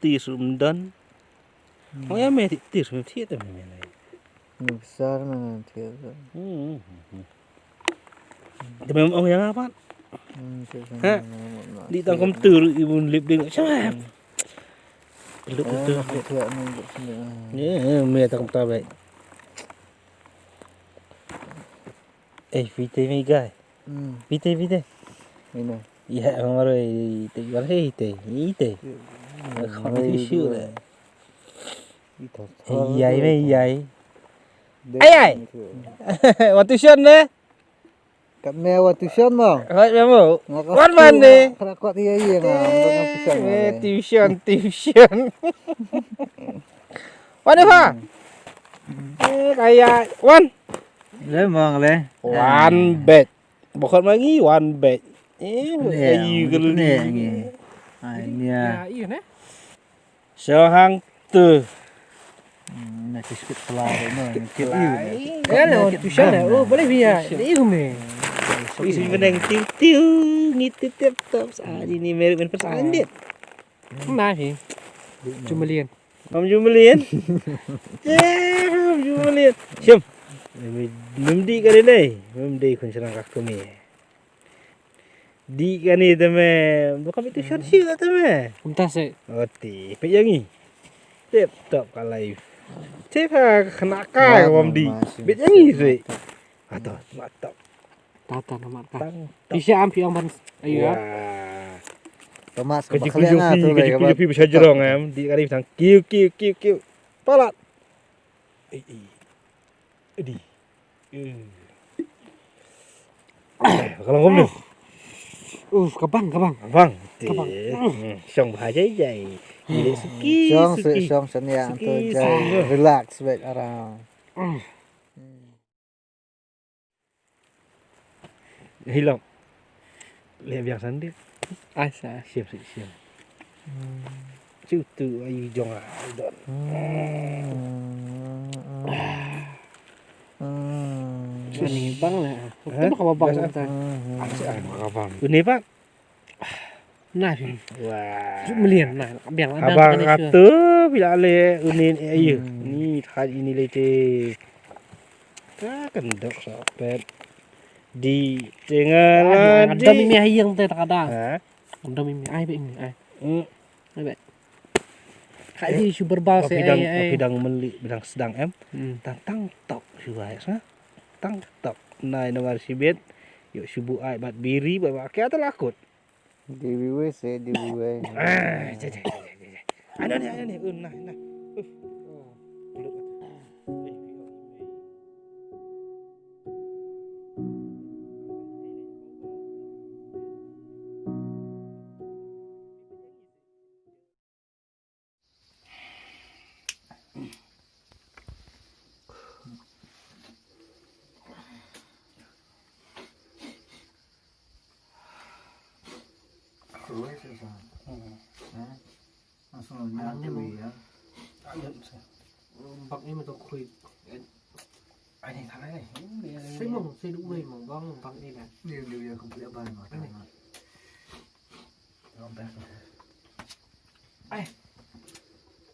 ti sumdan. Oh ya meh ti sum ti tu meh này. Besar mana dia. Tapi ông yang apa? Ha? Di tang komputer ibun lip ding. Siapa? Luk tu. Ya, meh tang komputer baik. Vite mi guy. Vite. Ini. Ya, hamaरे te gale ite. Không biết siêu đấy. Vậy. Ai. Waktu tuition deh. Kat mewah tuition bang. Right memo. Wan man deh. Kuat dia ngam Tuition. Wan apa? Kayak Wan. Le mang le. One bed. Bukan lagi one bed. Ayu geli. Nya. Iya ne. Sohang tu. Nak sikit pelar mana. Lo tuition ne. Oh boleh via. Iya me. Isi benang tiu ngitu tiap saji ni merek ben perasaan dia. Mai sih. Jumalian. Om jumalian. Jumalian. Siap. Memdi kali ni. Memdi kun serang kak kami. Di kan ni teme. Bukan itu short sih teme. Entah sih. Oti, pe yang ni. Tip top ka live. Tip kena kai Memdi. Bet yang ni sih. Atau mantap. Tata nomor kan. Bisa ambil yang ban. Ayo ya. Tomas kejap bisa jerong em. Di kali sang kiu. Palat. Di. Kalau ngomong. Kabang. Abang. Song bahaya jai. Gile suki. Song senya tu jai. Relax baik around. Hilang. Lihat biasa dia. Asa. Siap. Cutu ayu jong don. Ini bang lah. Kita mau bang kita. Abang. Ini pak. Nah sih. Wah. Jumalian. Nah, biang ada. Abang kata bila le unin ayu. Ni had ini lete. Kendok sapet. Di tengah ada mimi ayang teh tak ada. Ha? Ada mimi ai be ai. Ai be. Kai di super bas bidang meli bidang sedang em. Tang tok suai sa. Tang tok nai nomor sibet. Yuk subuh ai bat biri bat pakai atau lakut. Diwiwe. Jajah. Ada ni. Nah. Langsung nyampe ya. Bang ini mau khui. Ai thằng này. Xây đúng người mà bang ini nè. Điều giờ không biết bài mà.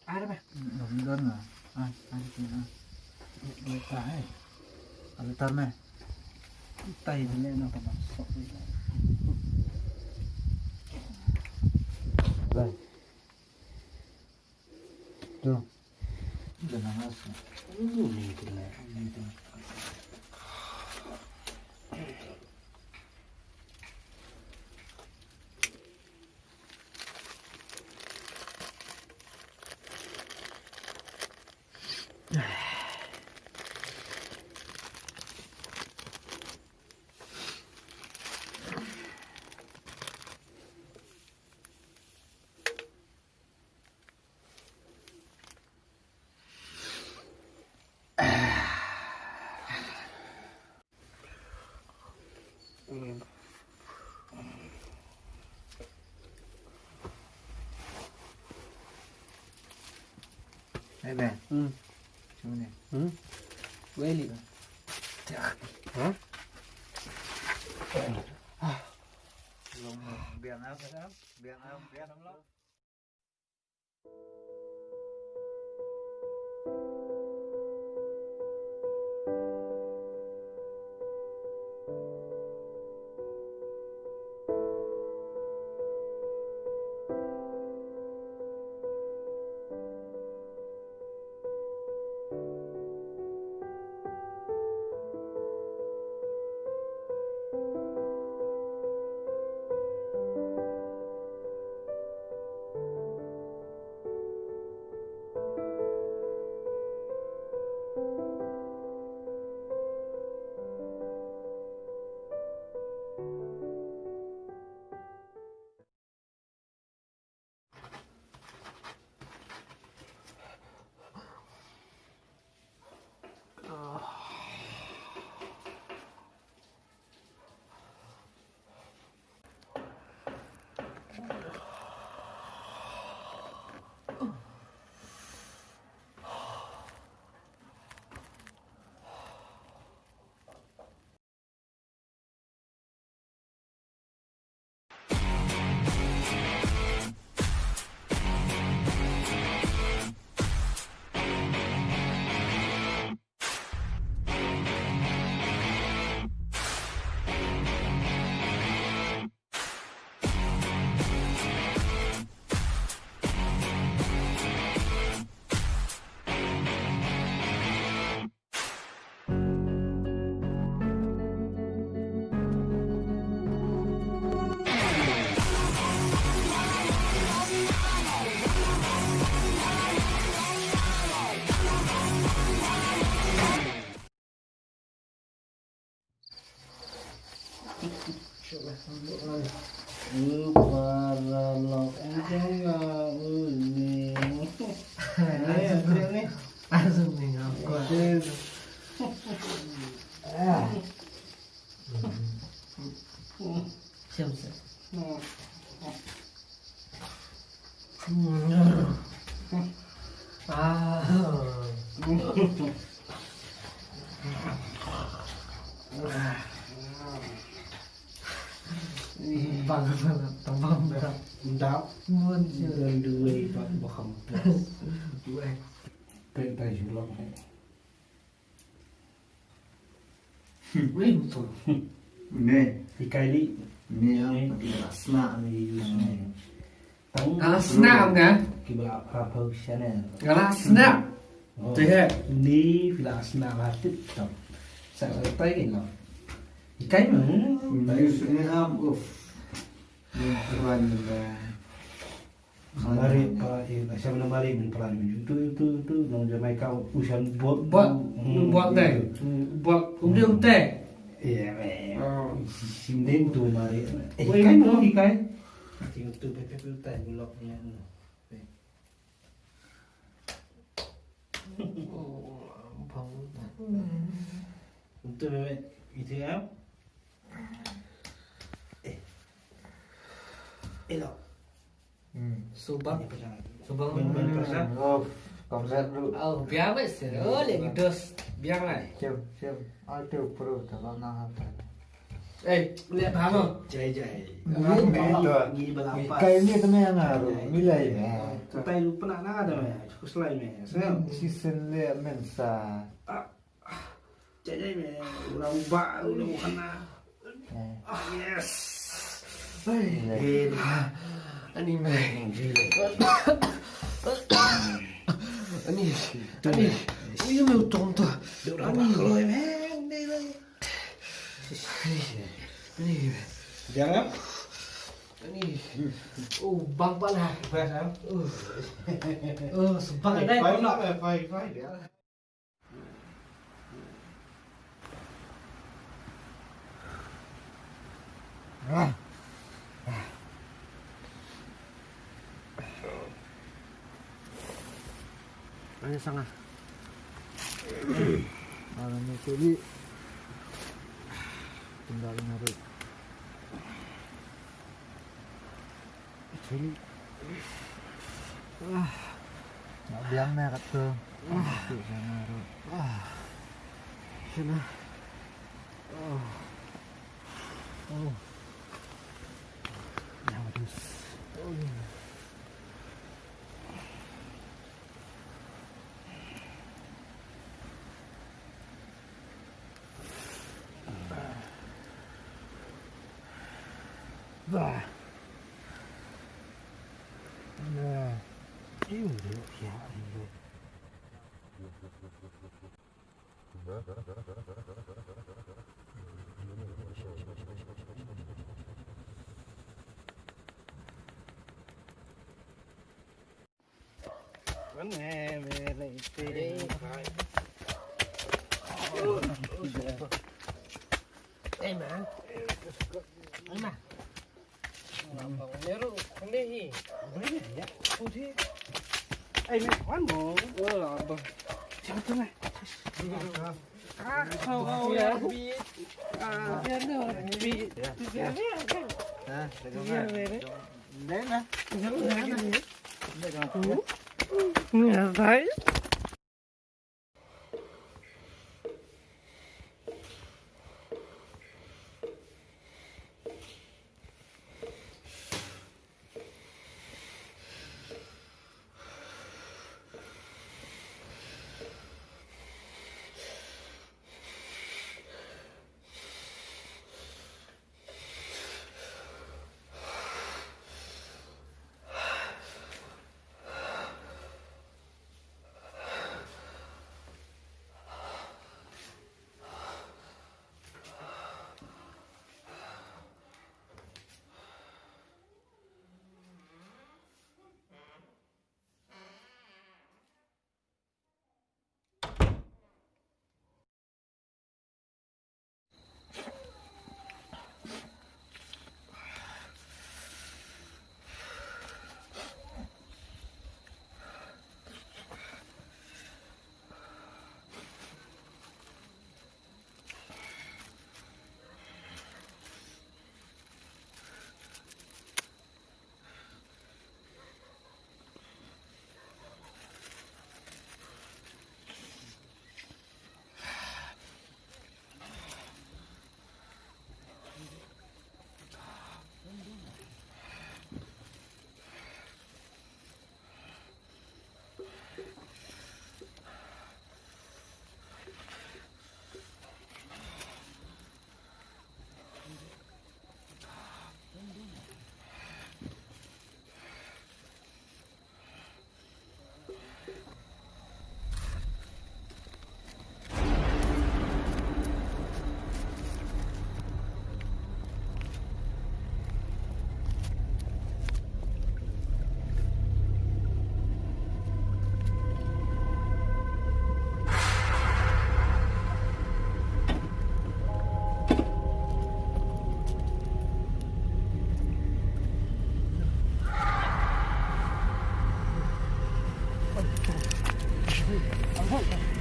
Ai đó mày? Không đơn à? Ai tay. Ăn tan này. Tay thì lên nó còn sọ đi. Đây. Tuh. Udah nangis. Ini kena. Đây nè. Chú này. Gue li. Hả? Biang áo lắm. Asam ni apa? Siap siap. Bang tambang dah. Đáp Muôn chưa. Lần đuôi và không Tên tay chủ lòng này Wih betul. Ini, Thì cây đi ini yang tidak senang ni. Tắng Galah senam kan? Kibla apa channel Galah senam. Tu he. Ni Villa Snap là TikTok Sẽ ở tay cái nào Thì cái mà Ini am of. Ini kawan Mari saya benar mari mempelajari itu nong Jamaica usian buat Buat teh. Buat umur teh. iya simden tu mari kai mau kai tinggal tu pepe teh buloknya untuk pepe itu ya elok Subang. Subang. Oh, komplit dulu. Oh, biar wes. Oh, lagi dos. Biar lah. Siap. Ada perut tak nak apa. Lihat apa? jai Ini ni berapa Kain ni tu yang ngaruh. Nilai. Sampai lupa nak ada meh cukup selain meh saya Season le mensa. jai meh udah ubah udah kena yes Ani meh. Ani. Ini meu tonto. udah ubah kalau meh Ani. jangan Ani. Oh, bang pala. Fast Subang ada. Fai Ada sangat. Orang ni cili. Tinggal ngaruh. Cili. Nak biang nak kata. Tu ngaruh. Sana. Yang harus. Bah. Nah. Ini dia siapa ini? Man. Mana? Bang Meru, ni. ya udah meh wan mo Abang. siapa tu meh Kau ya. Biar tu. Biar ni. Đây nè. Ya, baik. Hok.